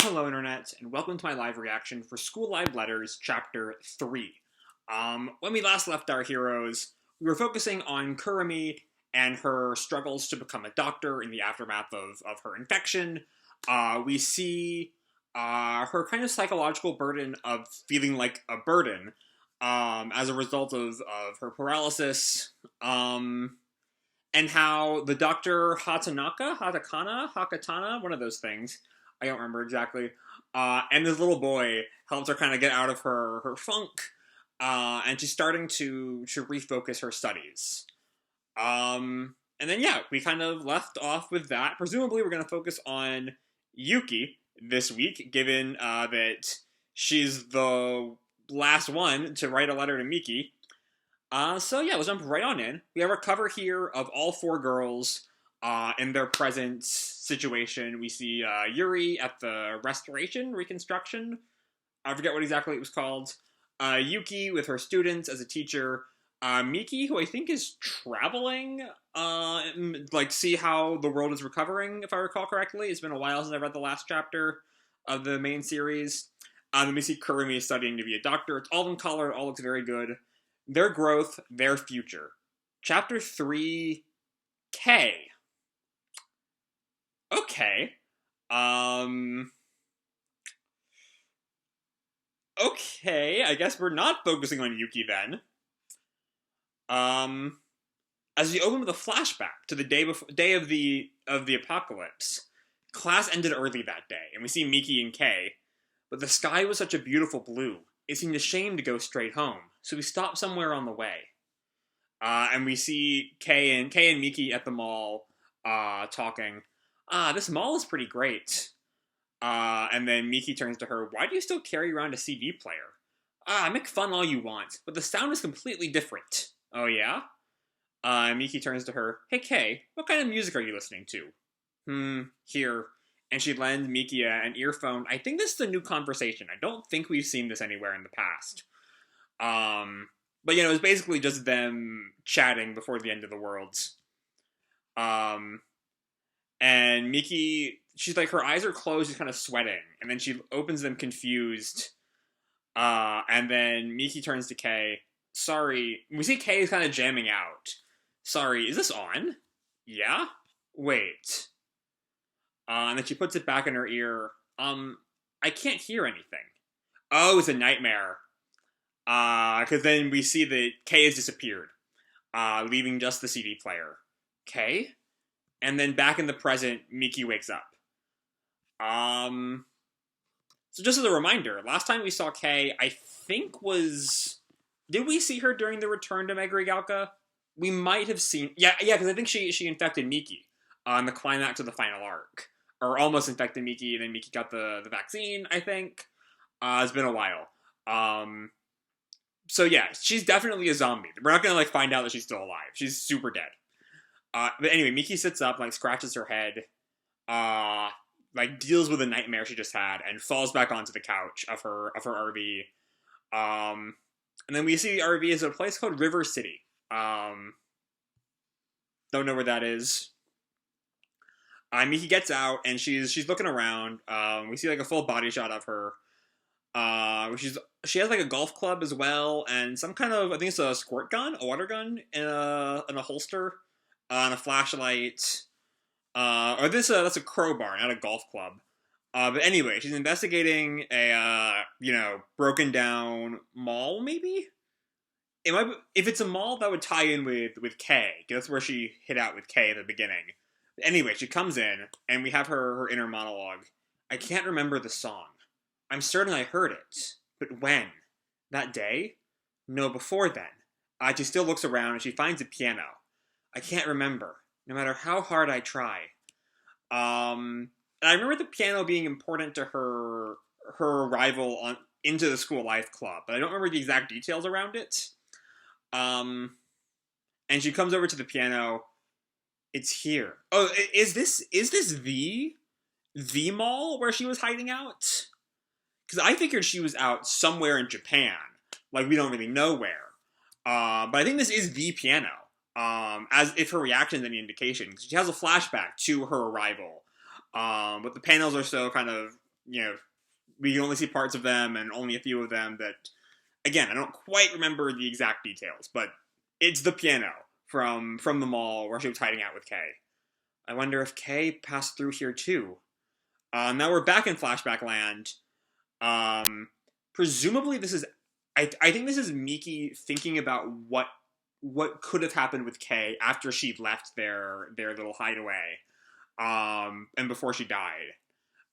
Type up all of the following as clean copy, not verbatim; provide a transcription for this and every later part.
Hello, Internet, and welcome to my live reaction for School Live Letters, Chapter 3. When we last left our heroes, we were focusing on Kurumi and her struggles to become a doctor in the aftermath of her infection. We see her kind of psychological burden of feeling like a burden as a result of her paralysis, and how the doctor Hakatana, one of those things, I don't remember exactly. And this little boy helps her kind of get out of her funk, and she's starting to refocus her studies. And then yeah, we kind of left off with that. Presumably, we're going to focus on Yuki this week, given that she's the last one to write a letter to Miki. So yeah, let's jump right on in. We have a cover here of all four girls in their present situation. We see Yuri at the reconstruction. I forget what exactly it was called. Yuki with her students as a teacher. Miki, who I think is traveling, see how the world is recovering, if I recall correctly. It's been a while since I read the last chapter of the main series. Then we see Kurumi studying to be a doctor. It's all in color, it all looks very good. Their growth, their future. Chapter 3, K. Okay. Okay, I guess we're not focusing on Yuki then. As we open with a flashback to the day of the apocalypse. Class ended early that day, and we see Miki and Kei, but the sky was such a beautiful blue. It seemed a shame to go straight home, so we stopped somewhere on the way. And we see Kei and Miki at the mall, talking. This mall is pretty great. And then Miki turns to her, why do you still carry around a CD player? Make fun all you want, but the sound is completely different. Oh yeah? Miki turns to her, hey Kei, what kind of music are you listening to? Here. And she lends Miki an earphone. I think this is a new conversation. I don't think we've seen this anywhere in the past. But you know, it's basically just them chatting before the end of the worlds. And Miki, she's like, her eyes are closed, she's kind of sweating, and then she opens them confused. And then Miki turns to Kei. Sorry, we see Kei is kind of jamming out. Sorry, is this on? Yeah? Wait. And then she puts it back in her ear. I can't hear anything. Oh, it's a nightmare. Because then we see that Kei has disappeared, leaving just the CD player. Kei? And then back in the present, Miki wakes up. So just as a reminder, last time we saw Kei, I think was... Did we see her during the return to Megarigalka? We might have seen... Yeah, because I think she infected Miki on the climax of the final arc. Or almost infected Miki, and then Miki got the vaccine, I think. It's been a while. So yeah, she's definitely a zombie. We're not gonna, find out that she's still alive. She's super dead. But anyway, Miki sits up, scratches her head, deals with a nightmare she just had, and falls back onto the couch of her RV. And then we see the RV is a place called River City. Don't know where that is. Miki gets out, and she's looking around. We see, a full body shot of her. She has, a golf club as well, and some kind of, I think it's a squirt gun, a water gun, in a holster, and a flashlight. That's a crowbar, not a golf club. But anyway, she's investigating a, broken down mall, maybe? It might be, if it's a mall, that would tie in with Kei. That's where she hit out with Kei at the beginning. Anyway, she comes in, and we have her inner monologue. I can't remember the song. I'm certain I heard it. But when? That day? No, before then. She still looks around, and she finds a piano. I can't remember, no matter how hard I try. And I remember the piano being important to her arrival into the school life club, but I don't remember the exact details around it. And she comes over to the piano. It's here. Oh, is this the mall where she was hiding out? Because I figured she was out somewhere in Japan. We don't really know where. But I think this is the piano. As if her reaction is any indication. She has a flashback to her arrival. But the panels are so kind of, we only see parts of them and only a few of them that, again, I don't quite remember the exact details, but it's the piano from the mall where she was hiding out with Kay. I wonder if Kay passed through here too. Now we're back in flashback land. Presumably this is, I think this is Miki thinking about what could have happened with Kay after she left their little hideaway, and before she died.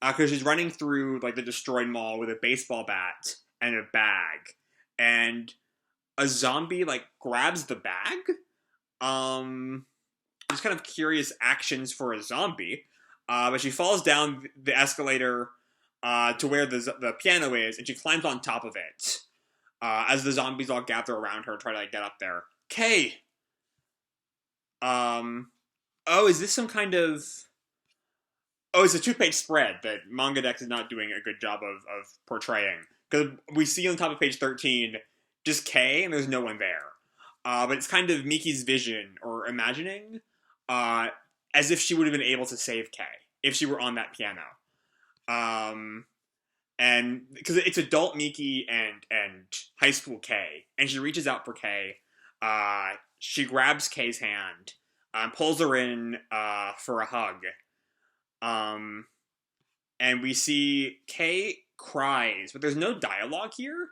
Because she's running through like the destroyed mall with a baseball bat and a bag, and a zombie like grabs the bag. Just kind of curious actions for a zombie. But she falls down the escalator to where the piano is, and she climbs on top of it. As the zombies all gather around her, try to like, get up there. Kay! Is this some kind of... Oh, it's a 2-page spread that Manga Dex is not doing a good job of portraying. Because we see on top of page 13 just Kay, and there's no one there. But it's kind of Miki's vision, or imagining, as if she would have been able to save Kay, if she were on that piano. And because it's adult Miki and high school Kay, and she reaches out for Kay. She grabs Kay's hand, pulls her in for a hug. And we see Kay cries, but there's no dialogue here,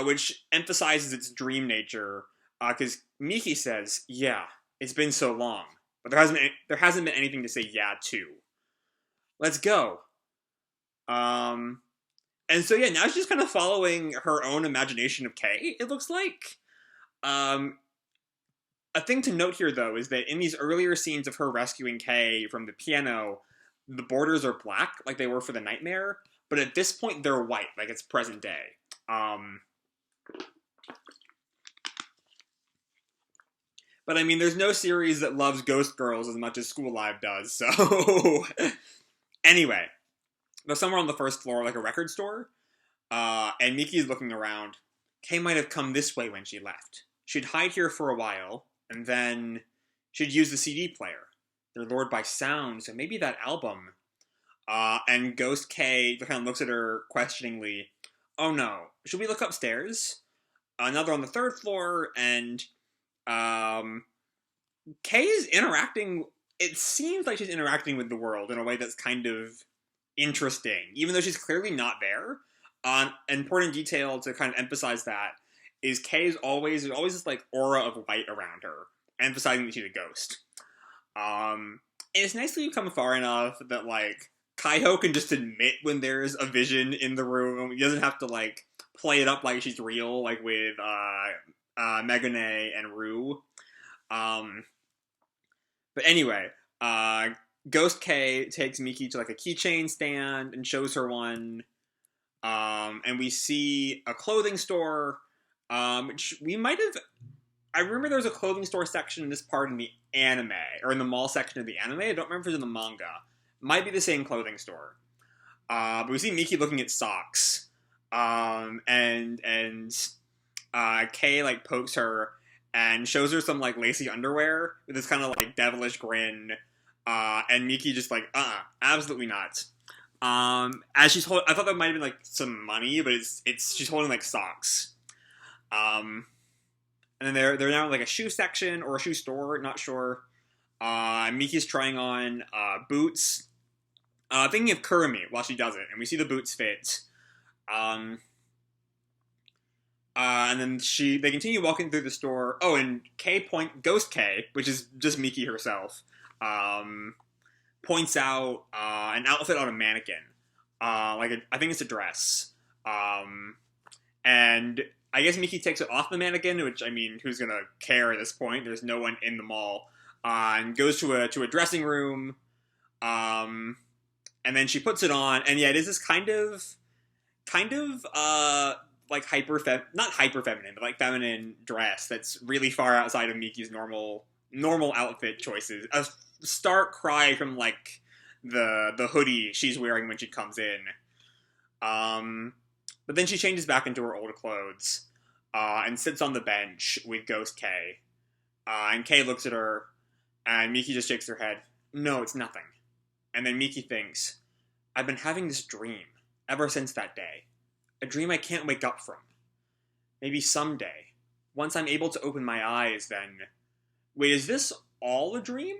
which emphasizes its dream nature. Because Miki says, "Yeah, it's been so long," but there hasn't been anything to say yeah to. Let's go. And so yeah, now she's kind of following her own imagination of Kay, it looks like. A thing to note here, though, is that in these earlier scenes of her rescuing Kay from the piano, the borders are black, like they were for the Nightmare, but at this point they're white, like it's present day. But I mean, there's no series that loves Ghost Girls as much as School Live does, so... Anyway, they're somewhere on the first floor, like a record store, and Miki's looking around. Kay might have come this way when she left. She'd hide here for a while, and then she'd use the CD player. They're lured by sound, so maybe that album. And Ghost Kay kind of looks at her questioningly. Oh no, should we look upstairs? Now they're on the third floor, and Kay is interacting. It seems like she's interacting with the world in a way that's kind of interesting, even though she's clearly not there. An important detail to kind of emphasize that is there's always this like aura of light around her, emphasizing that she's a ghost. And it's nice that you've come far enough that like Kaiho can just admit when there's a vision in the room. He doesn't have to like play it up like she's real, like with Megane and Rue. But anyway, Ghost Kay takes Miki to like a keychain stand and shows her one. And we see a clothing store, which we might have... I remember there was a clothing store section in this part in the anime, or in the mall section of the anime. I don't remember if it was in the manga. Might be the same clothing store. But we see Miki looking at socks. And Kay like pokes her and shows her some like lacy underwear with this kind of like devilish grin. And Miki just like, absolutely not. As she's I thought that might have been like some money, but she's holding like socks. And then they're now in like a shoe section or a shoe store, not sure. Miki's trying on boots, thinking of Kurumi while she does it, and we see the boots fit. And then they continue walking through the store. Oh, and Ghost Kay, which is just Miki herself, points out an outfit on a mannequin. I think it's a dress. And I guess Miki takes it off the mannequin, which, I mean, who's gonna care at this point? There's no one in the mall. And goes to a dressing room. And then she puts it on, and yeah, it is this kind of like not hyper feminine, but like feminine dress that's really far outside of Miki's normal outfit choices. A stark cry from like the hoodie she's wearing when she comes in. But then she changes back into her old clothes, and sits on the bench with Ghost Kay. And Kay looks at her, and Miki just shakes her head. No, it's nothing. And then Miki thinks, I've been having this dream. ever since that day. A dream I can't wake up from. Maybe someday. Once I'm able to open my eyes, then... Wait, is this all a dream?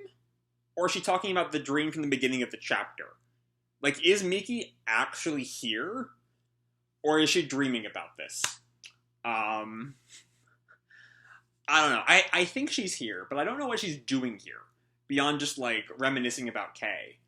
Or is she talking about the dream from the beginning of the chapter? Like, is Miki actually here? Or is she dreaming about this? I don't know. I think she's here, but I don't know what she's doing here. Beyond just, like, reminiscing about Kay.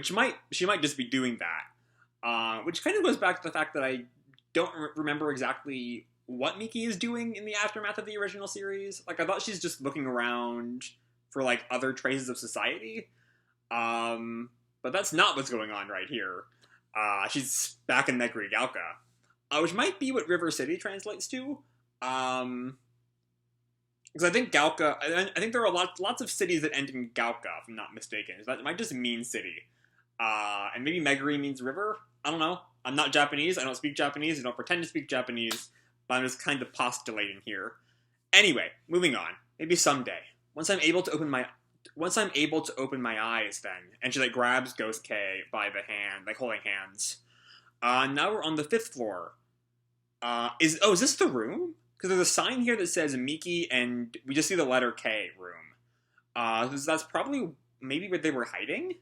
She might just be doing that. Which kind of goes back to the fact that I don't remember exactly what Miki is doing in the aftermath of the original series. Like, I thought she's just looking around for, like, other traces of society. But that's not what's going on right here. She's back in Meguri Galka. Which might be what River City translates to. Because I think Galka... I think there are lots of cities that end in Galka, if I'm not mistaken. That might just mean city. And maybe Meguri means river? I don't know. I'm not Japanese. I don't speak Japanese. I don't pretend to speak Japanese. But I'm just kind of postulating here. Anyway, moving on. Maybe someday. Once I'm able to open my eyes, then. And she, like, grabs Ghost K by the hand, like, holding hands. Now we're on the 5th floor. Is this the room? Because there's a sign here that says Miki, and we just see the letter K room. That's probably maybe where they were hiding?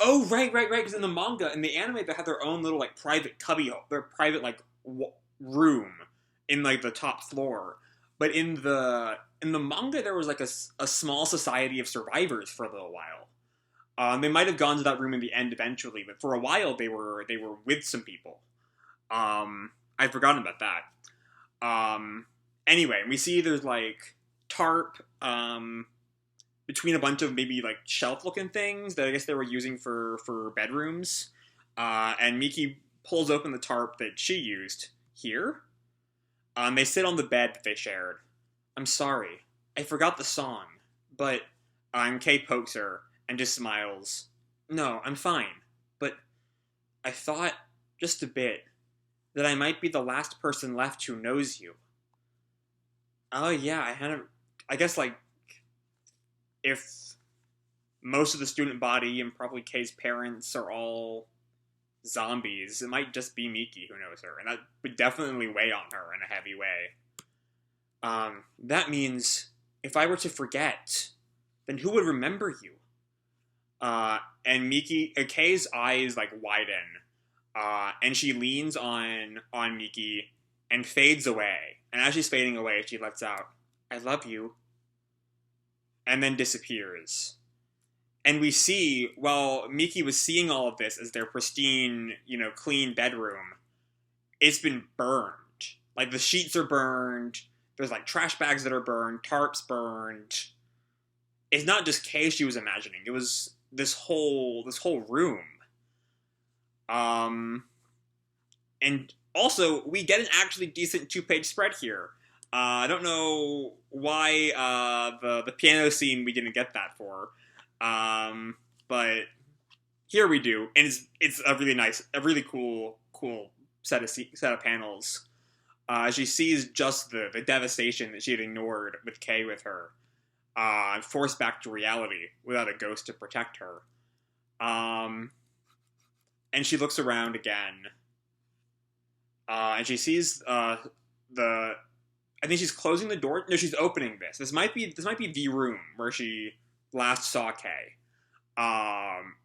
Oh, right, because in the manga, in the anime, they have their own little, like, private cubbyhole, their private, like, room in, like, the top floor. But in the manga, there was, like, a small society of survivors for a little while. They might have gone to that room in the end eventually, but for a while, they were with some people. I'd forgotten about that. Anyway, we see there's, like, tarp, between a bunch of maybe, like, shelf-looking things that I guess they were using for bedrooms. And Miki pulls open the tarp that she used here. They sit on the bed that they shared. I'm sorry. I forgot the song. But, Kay pokes her and just smiles. No, I'm fine. But I thought, just a bit, that I might be the last person left who knows you. Oh, yeah, I guess, like, if most of the student body and probably Kay's parents are all zombies, it might just be Miki who knows her, and that would definitely weigh on her in a heavy way. That means, if I were to forget, then who would remember you? And Kay's eyes, like, widen, and she leans on Miki and fades away. And as she's fading away, she lets out, I love you. And then disappears. And we see, while Miki was seeing all of this as their pristine, clean bedroom, it's been burned. Like, the sheets are burned, there's, like, trash bags that are burned, tarps burned. It's not just Kay she was imagining, it was this whole room. And also, we get an actually decent 2-page spread here. I don't know why the piano scene we didn't get that for, but here we do, and it's a really nice, a really cool set of panels. She sees just the devastation that she had ignored with Kay with her, forced back to reality without a ghost to protect her. And she looks around again, and she sees I think she's closing the door. No, she's opening this. This might be the room where she last saw Kay.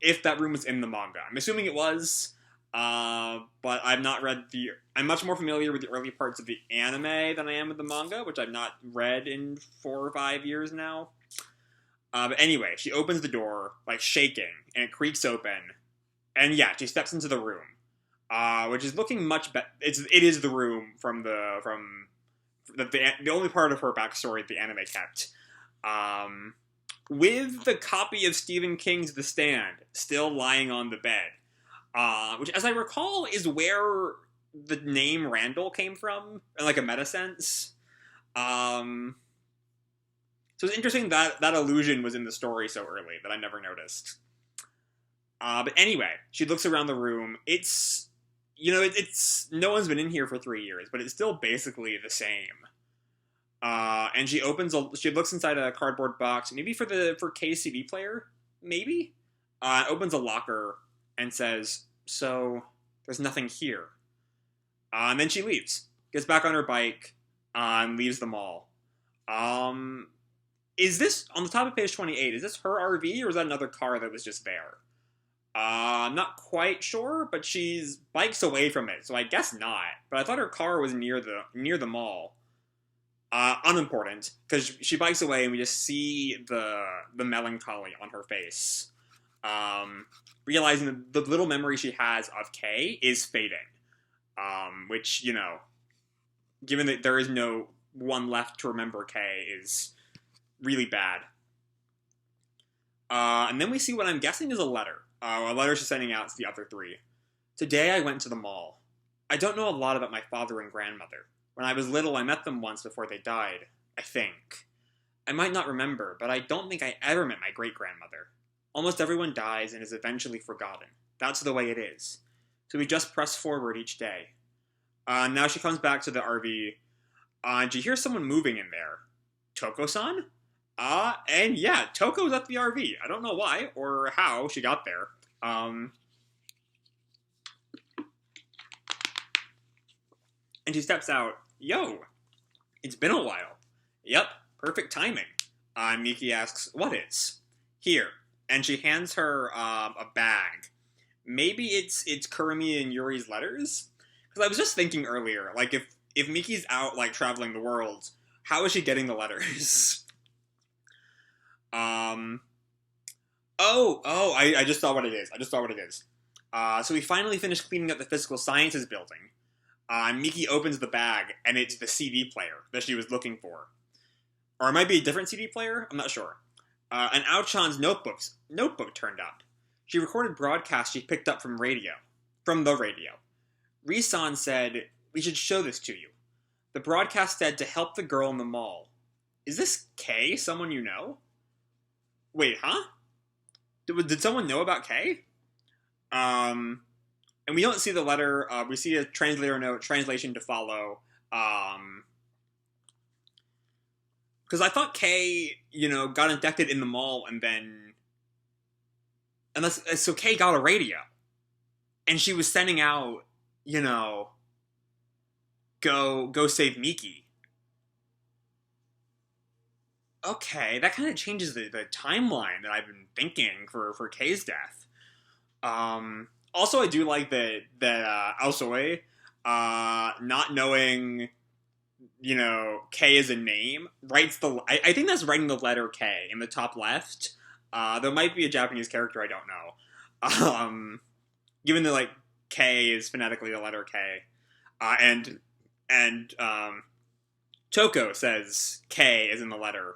If that room was in the manga, I'm assuming it was. But I've not read I'm much more familiar with the early parts of the anime than I am with the manga, which I've not read in 4 or 5 years now. But anyway, she opens the door, like, shaking, and it creaks open. And yeah, she steps into the room, which is looking much better. It is the room from the only part of her backstory the anime kept. With the copy of Stephen King's The Stand still lying on the bed. Which, as I recall, is where the name Randall came from, in, like, a meta sense. So it's interesting that illusion was in the story so early that I never noticed. But anyway, she looks around the room. It's no one's been in here for 3 years, but it's still basically the same. And she looks inside a cardboard box, maybe for Kay's CD player, maybe? Opens a locker, and says, "So, there's nothing here." And then she leaves, gets back on her bike, and leaves the mall. Is this, on the top of page 28, is this her RV, or is that another car that was just there? I'm not quite sure, but she's bikes away from it, so I guess not. But I thought her car was near the mall. Unimportant, because she bikes away and we just see the melancholy on her face. Realizing that the little memory she has of Kay is fading. Which, given that there is no one left to remember Kay, is really bad. And then we see what I'm guessing is a letter. A letter she's sending out to the other three. "Today I went to the mall. I don't know a lot about my father and grandmother. When I was little, I met them once before they died, I think. I might not remember, but I don't think I ever met my great-grandmother. Almost everyone dies and is eventually forgotten. That's the way it is. So we just press forward each day." Now she comes back to the RV, and she hears someone moving in there. Touko-san? And yeah, Touko's at the RV. I don't know why or how she got there. And she steps out. "Yo, it's been a while." "Yep, perfect timing." Miki asks, "What is?" "Here." And she hands her a bag. Maybe it's Kurumi and Yuri's letters? Because I was just thinking earlier, like, if Miki's out, like, traveling the world, how is she getting the letters? I just saw what it is. So we finally finished cleaning up the physical sciences building. Miki opens the bag, and it's the CD player that she was looking for. Or it might be a different CD player? I'm not sure. And Ao-chan's notebook turned up. She recorded broadcasts she picked up from the radio. Risan said, "We should show this to you." The broadcast said to help the girl in the mall. Is this Kay, someone you know? Wait, huh? Did someone know about Kay? And we don't see the letter. We see a translator note, translation to follow. Because I thought Kay, got inducted in the mall and then... So Kay got a radio. And she was sending out, go save Miki. Okay, that kind of changes the timeline that I've been thinking for Kay's death. Also, I do like that Aosoi, not knowing, K is a name, writes I think that's writing the letter K in the top left. There might be a Japanese character, I don't know. Given that, K is phonetically the letter K. And Touko says K is in the letter.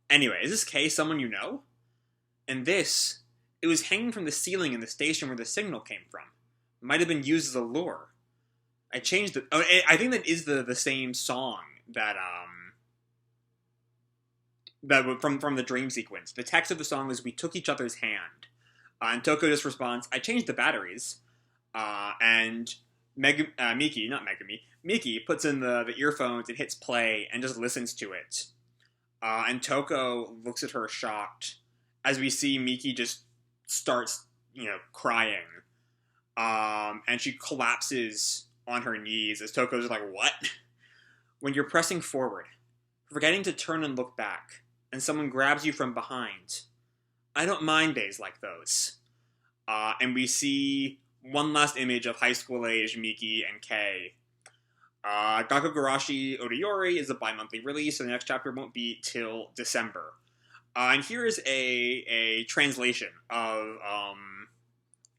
Anyway, is this K someone you know? And this, it was hanging from the ceiling in the station where the signal came from. Might have been used as a lure. I changed it. Oh, I think that is the same song that from the dream sequence. The text of the song is "We took each other's hand," and Touko just responds, "I changed the batteries," and Miki puts in the earphones and hits play and just listens to it. And Touko looks at her shocked as we see Miki just starts, crying. And she collapses on her knees as Touko's just like, "What?" When you're pressing forward, forgetting to turn and look back, and someone grabs you from behind. I don't mind days like those. And we see one last image of high school age Miki and Kay. Gakugarashi Odayori is a bi-monthly release, so the next chapter won't be till December. And here is a translation of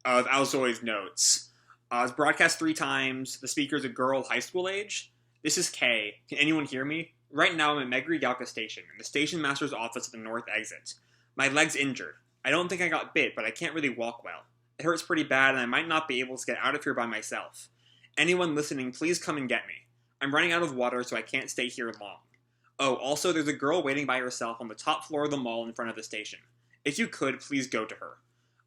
Aozoi's notes. It's broadcast 3 times. The speaker's a girl high school age. "This is Kay. Can anyone hear me? Right now I'm at Meguri-Gaoka Station, in the station master's office at the north exit. My leg's injured. I don't think I got bit, but I can't really walk well. It hurts pretty bad, and I might not be able to get out of here by myself. Anyone listening, please come and get me. I'm running out of water, so I can't stay here long. Oh, also, there's a girl waiting by herself on the top floor of the mall in front of the station. If you could, please go to her."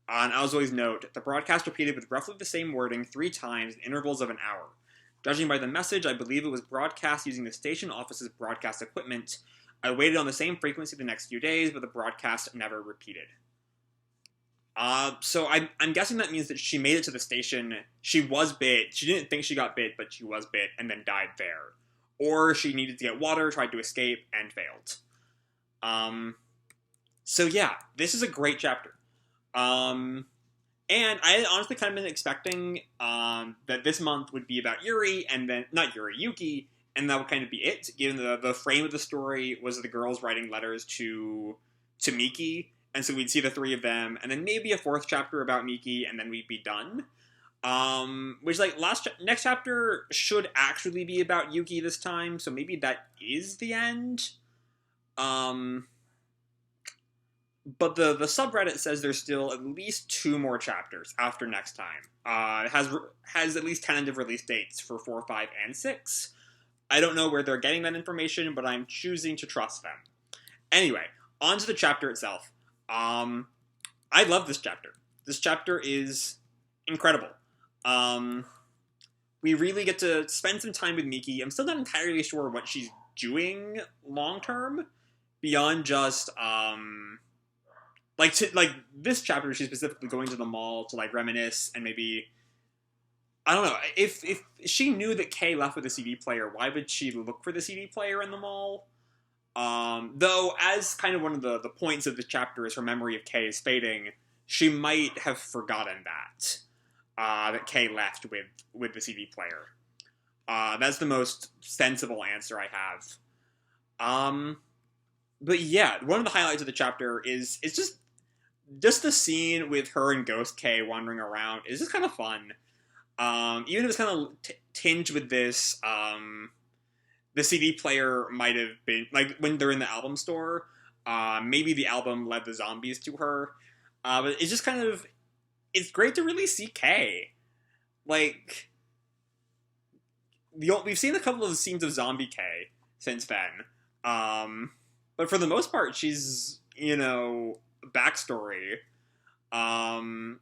On Aozoi's note, the broadcast repeated with roughly the same wording 3 times in intervals of an hour. Judging by the message, I believe it was broadcast using the station office's broadcast equipment. I waited on the same frequency the next few days, but the broadcast never repeated. So I'm guessing that means that she made it to the station. She was bit. She didn't think she got bit, but she was bit and then died there. Or she needed to get water, tried to escape, and failed. So yeah, this is a great chapter. And I had honestly kind of been expecting that this month would be about Yuri, and then, not Yuri, Yuki, and that would kind of be it, given the frame of the story was the girls writing letters to Miki, and so we'd see the three of them, and then maybe a fourth chapter about Miki, and then we'd be done. Which, like, next chapter should actually be about Yuki this time, so maybe that is the end. But the subreddit says there's still at least 2 more chapters after next time. It has at least tentative release dates for 4, 5, and 6. I don't know where they're getting that information, but I'm choosing to trust them. Anyway, on to the chapter itself. I love this chapter. This chapter is incredible. We really get to spend some time with Miki. I'm still not entirely sure what she's doing long term, beyond just like this chapter. She's specifically going to the mall to like reminisce and maybe, I don't know, if she knew that Kay left with a CD player, why would she look for the CD player in the mall? Though, as kind of one of the points of the chapter is her memory of Kay is fading, she might have forgotten that Kay left with the CD player. That's the most sensible answer I have. But yeah, one of the highlights of the chapter is just the scene with her and Ghost Kay wandering around is just kind of fun. Even if it's kind of tinged with this, the CD player might have been, like, when they're in the album store, maybe the album led the zombies to her. But it's just kind of, it's great to really see Kay. Like, we've seen a couple of scenes of zombie Kay since then. But for the most part, she's, backstory. And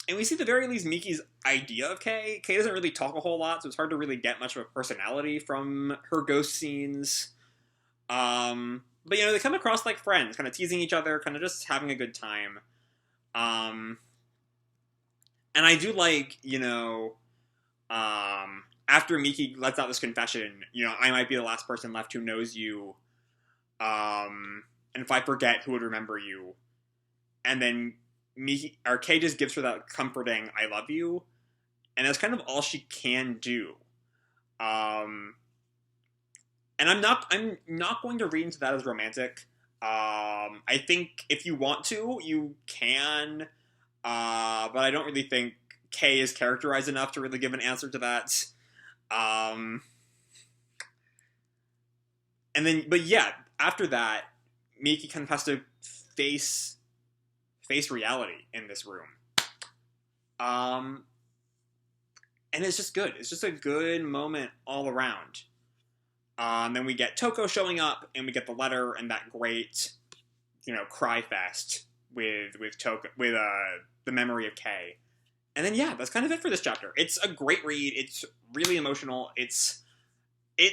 we see at the very least Miki's idea of Kay. Kay doesn't really talk a whole lot, so it's hard to really get much of a personality from her ghost scenes. But, they come across like friends, kind of teasing each other, kind of just having a good time. And I do like, after Miki lets out this confession, I might be the last person left who knows you. And if I forget, who would remember you? And then Kay just gives her that comforting "I love you," and that's kind of all she can do. And I'm not going to read into that as romantic. I think if you want to, you can, but I don't really think Kay is characterized enough to really give an answer to that. And then, but yeah, after that, Miki kind of has to face reality in this room. And it's just good. It's just a good moment all around. Then we get Touko showing up, and we get the letter and that great, cry fest with Touko, with the memory of Kay. And then yeah, that's kind of it for this chapter. It's a great read. It's really emotional. It's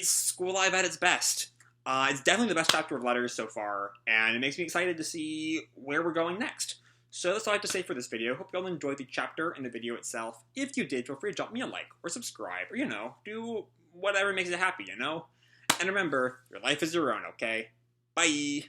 School Live at its best. It's definitely the best chapter of Letters so far, and it makes me excited to see where we're going next. So that's all I have to say for this video. Hope you all enjoyed the chapter and the video itself. If you did, feel free to drop me a like or subscribe, or, do whatever makes you happy, And remember, your life is your own, okay? Bye!